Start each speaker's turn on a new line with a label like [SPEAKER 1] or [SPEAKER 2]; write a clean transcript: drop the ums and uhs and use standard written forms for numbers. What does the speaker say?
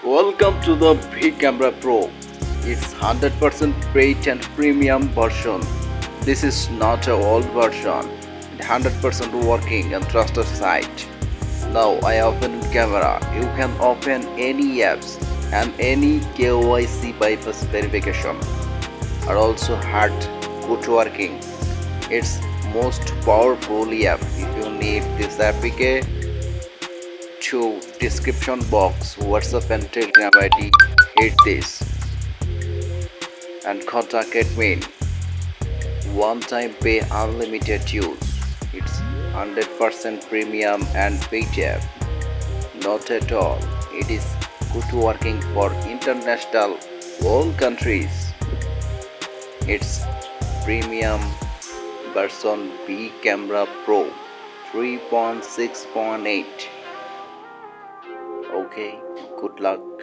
[SPEAKER 1] Welcome to the Vcamera Pro. It's 100% paid and premium version. This is not a old version. It's 100% working and trusted site. Now I open camera. You can open any apps and any KYC bypass verification are also hard good working. It's most powerful app. If you need this APK, to description box, WhatsApp and Telegram ID, hit this and contact admin. One time pay, unlimited use. It's 100% premium and paid app. Not at all. It is good working for international all countries. It's premium version Vcamera Pro 3.6.8. Okay, good luck.